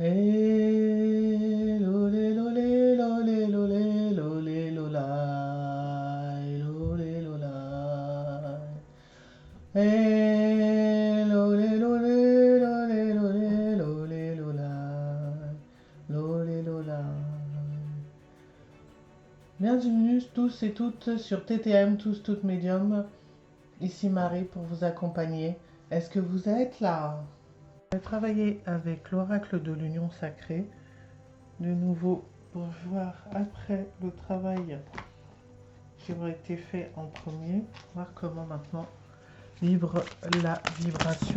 Eh, lolé, lolé, lolé, lolé, lolé, lolai, lolé, lolai. Eh, lolé, lolé, lolé, lolé, lolé, lolai, lolé, lolai. Bienvenue tous et toutes sur TTM, tous, toutes médiums. Ici Marie pour vous accompagner. Est-ce que vous êtes là? Je vais travailler avec l'oracle de l'union sacrée. De nouveau, pour voir après le travail qui aura été fait en premier, voir comment maintenant vibre la vibration.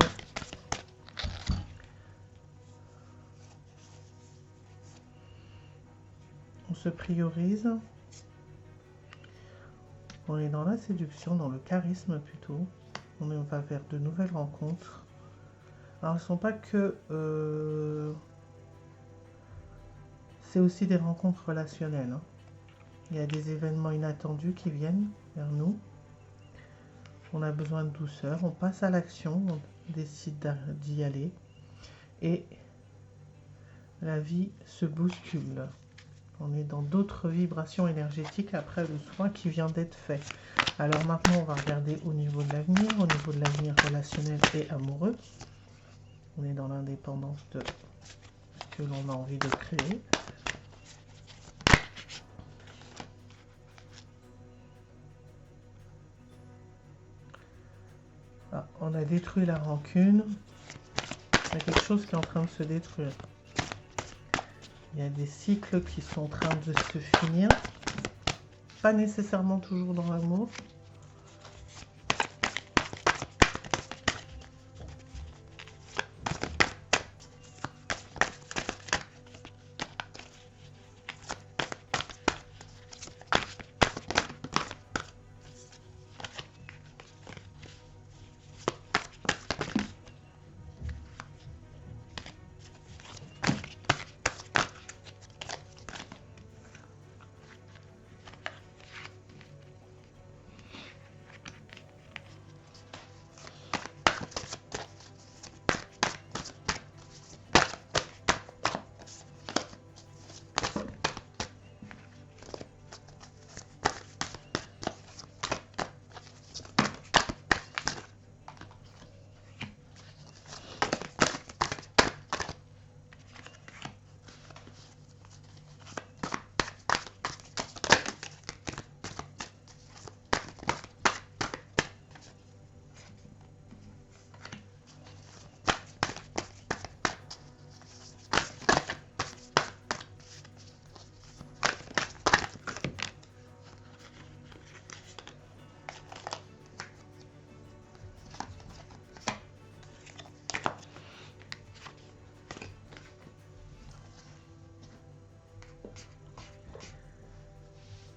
On se priorise. On est dans la séduction, dans le charisme plutôt. On va vers de nouvelles rencontres. Alors, ce ne sont pas que... c'est aussi des rencontres relationnelles. Hein. Il y a des événements inattendus qui viennent vers nous. On a besoin de douceur. On passe à l'action. On décide d'y aller. Et la vie se bouscule. On est dans d'autres vibrations énergétiques après le soin qui vient d'être fait. Alors maintenant, on va regarder au niveau de l'avenir relationnel et amoureux. On est dans l'indépendance de ce que l'on a envie de créer. Ah, on a détruit la rancune. Il y a quelque chose qui est en train de se détruire. Il y a des cycles qui sont en train de se finir. Pas nécessairement toujours dans l'amour.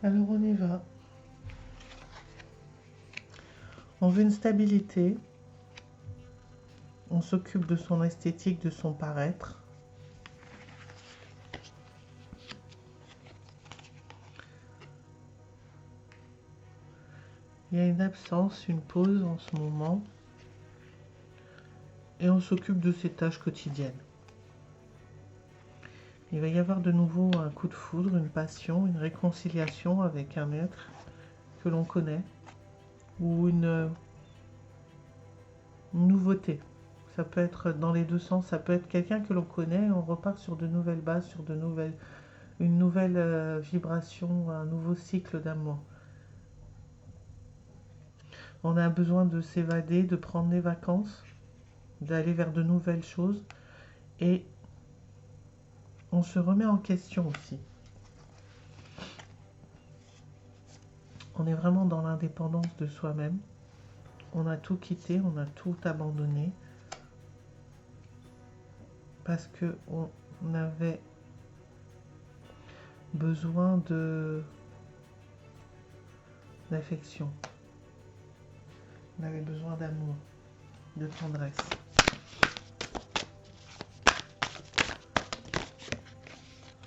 Alors on y va. On veut une stabilité. On s'occupe de son esthétique, de son paraître. Il y a une absence, une pause en ce moment. Et on s'occupe de ses tâches quotidiennes. Il va y avoir de nouveau un coup de foudre, une passion, une réconciliation avec un être que l'on connaît. Ou une nouveauté. Ça peut être dans les deux sens. Ça peut être quelqu'un que l'on connaît et on repart sur de nouvelles bases, sur une nouvelle vibration, un nouveau cycle d'amour. On a besoin de s'évader, de prendre des vacances, d'aller vers de nouvelles choses. Et on se remet en question aussi. On est vraiment dans l'indépendance de soi-même. On a tout quitté, on a tout abandonné. Parce qu'on avait besoin d'affection. On avait besoin d'amour, de tendresse.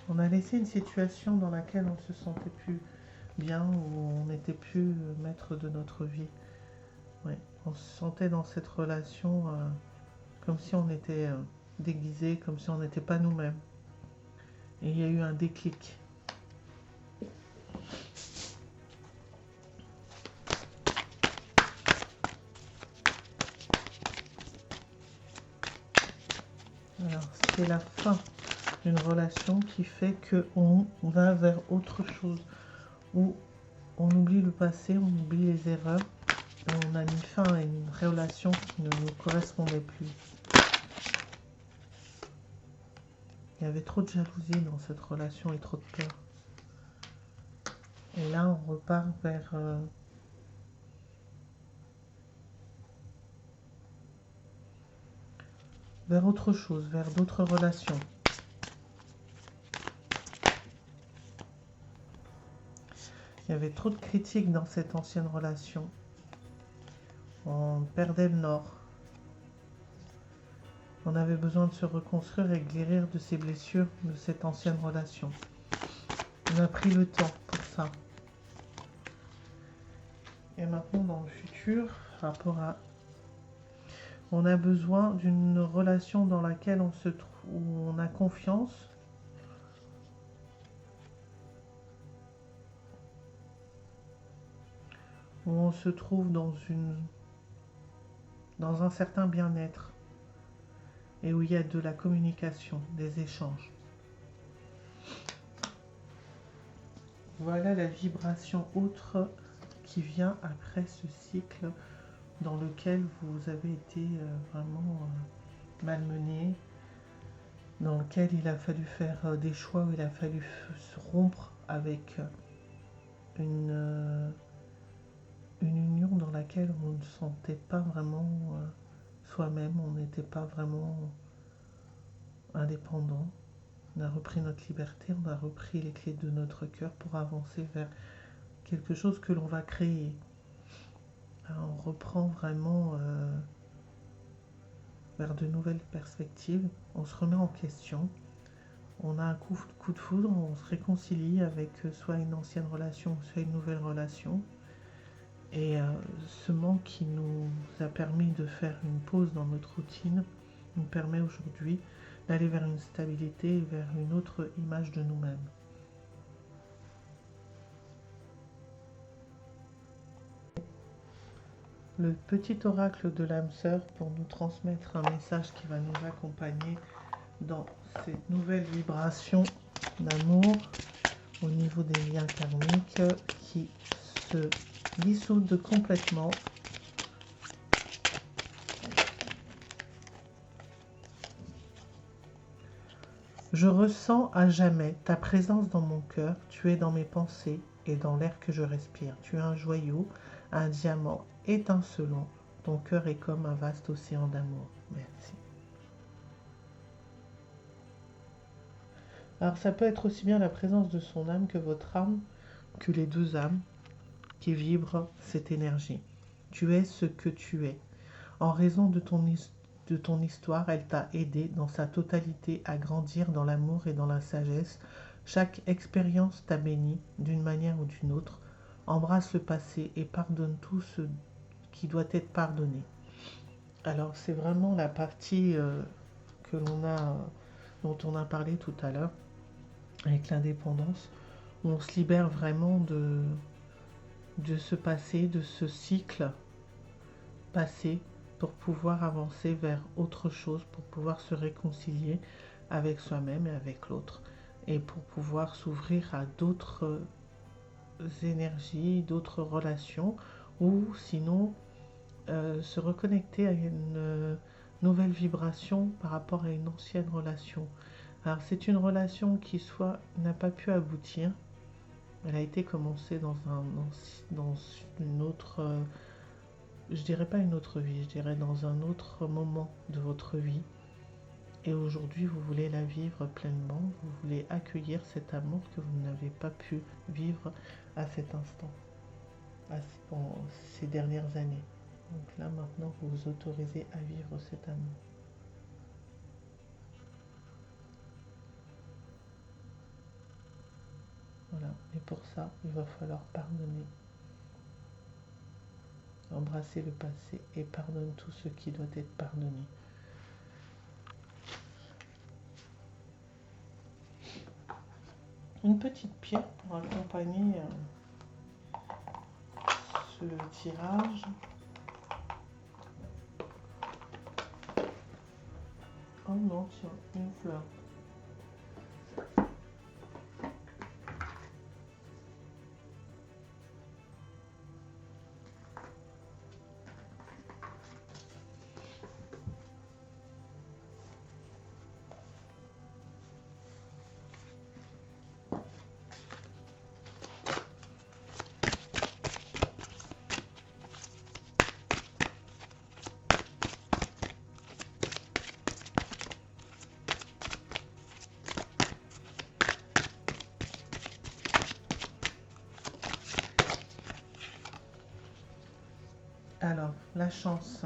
On a laissé une situation dans laquelle on ne se sentait plus bien, où on n'était plus maître de notre vie. Ouais. On se sentait dans cette relation comme si on était déguisés, comme si on n'était pas nous-mêmes. Et il y a eu un déclic. Alors, c'est la fin d'une relation qui fait qu'on va vers autre chose, où on oublie le passé, on oublie les erreurs, et on a mis fin à une relation qui ne nous correspondait plus. Il y avait trop de jalousie dans cette relation et trop de peur. Et là, on repart vers autre chose, vers d'autres relations. Il y avait trop de critiques dans cette ancienne relation. On perdait le nord. On avait besoin de se reconstruire et guérir de ces blessures de cette ancienne relation. On a pris le temps pour ça. Et maintenant, dans le futur, par rapport à... On a besoin d'une relation dans laquelle on se trouve, où on a confiance, où on se trouve dans un certain bien-être et où il y a de la communication, des échanges. Voilà la vibration autre qui vient après ce cycle dans lequel vous avez été vraiment malmené, dans lequel il a fallu faire des choix, où il a fallu se rompre avec une union dans laquelle on ne se sentait pas vraiment soi-même, on n'était pas vraiment indépendant. On a repris notre liberté, on a repris les clés de notre cœur pour avancer vers quelque chose que l'on va créer. Alors, on reprend vraiment vers de nouvelles perspectives, on se remet en question, on a un coup de foudre, on se réconcilie avec soit une ancienne relation, soit une nouvelle relation. Et ce manque qui nous a permis de faire une pause dans notre routine nous permet aujourd'hui d'aller vers une stabilité et vers une autre image de nous-mêmes. Le petit oracle de l'âme sœur pour nous transmettre un message qui va nous accompagner dans cette nouvelle vibration d'amour au niveau des liens karmiques qui se dissoudent complètement. Je ressens à jamais ta présence dans mon cœur, tu es dans mes pensées et dans l'air que je respire. Tu es un joyau, un diamant étincelant, ton cœur est comme un vaste océan d'amour. Merci. Alors ça peut être aussi bien la présence de son âme que votre âme, que les deux âmes qui vibrent cette énergie. Tu es ce que tu es. En raison de ton histoire, elle t'a aidé dans sa totalité à grandir dans l'amour et dans la sagesse. Chaque expérience t'a béni d'une manière ou d'une autre. Embrasse le passé et pardonne tout ce qui doit être pardonné. Alors c'est vraiment la partie dont on a parlé tout à l'heure avec l'indépendance, où on se libère vraiment de ce passé, de ce cycle passé, pour pouvoir avancer vers autre chose, pour pouvoir se réconcilier avec soi-même et avec l'autre, et pour pouvoir s'ouvrir à d'autres énergies, d'autres relations, ou sinon se reconnecter à une nouvelle vibration par rapport à une ancienne relation. Alors c'est une relation qui soit n'a pas pu aboutir, elle a été commencée dans une autre, je dirais pas une autre vie, je dirais dans un autre moment de votre vie. Et aujourd'hui, vous voulez la vivre pleinement, vous voulez accueillir cet amour que vous n'avez pas pu vivre à cet instant, dans ces dernières années. Donc là, maintenant, vous vous autorisez à vivre cet amour. Voilà, et pour ça, il va falloir pardonner. Embrasser le passé et pardonne tout ce qui doit être pardonné. une petite pierre pour accompagner ce tirage. Oh non, tiens, une fleur. Alors, la chance.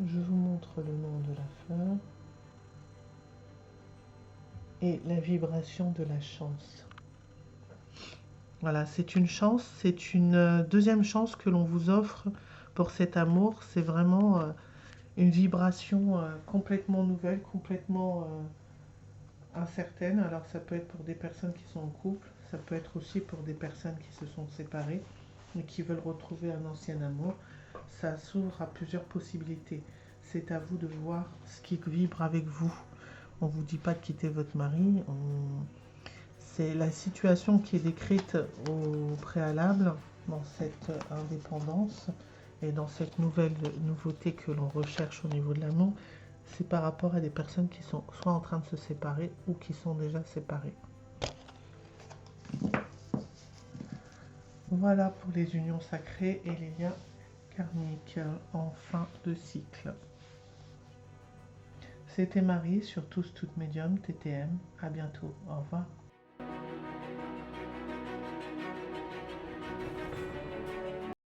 Je vous montre le nom de la fleur. Et la vibration de la chance. Voilà, c'est une chance, c'est une deuxième chance que l'on vous offre pour cet amour. C'est vraiment une vibration complètement nouvelle, complètement incertaine. Alors ça peut être pour des personnes qui sont en couple, ça peut être aussi pour des personnes qui se sont séparées et qui veulent retrouver un ancien amour. Ça s'ouvre à plusieurs possibilités. C'est à vous de voir ce qui vibre avec vous. On ne vous dit pas de quitter votre mari. C'est la situation qui est décrite au préalable dans cette indépendance et dans cette nouveauté que l'on recherche au niveau de l'amour. C'est par rapport à des personnes qui sont soit en train de se séparer ou qui sont déjà séparées. Voilà pour les unions sacrées et les liens karmiques en fin de cycle. C'était Marie sur Tous Toutes Médium TTM. À bientôt. Au revoir.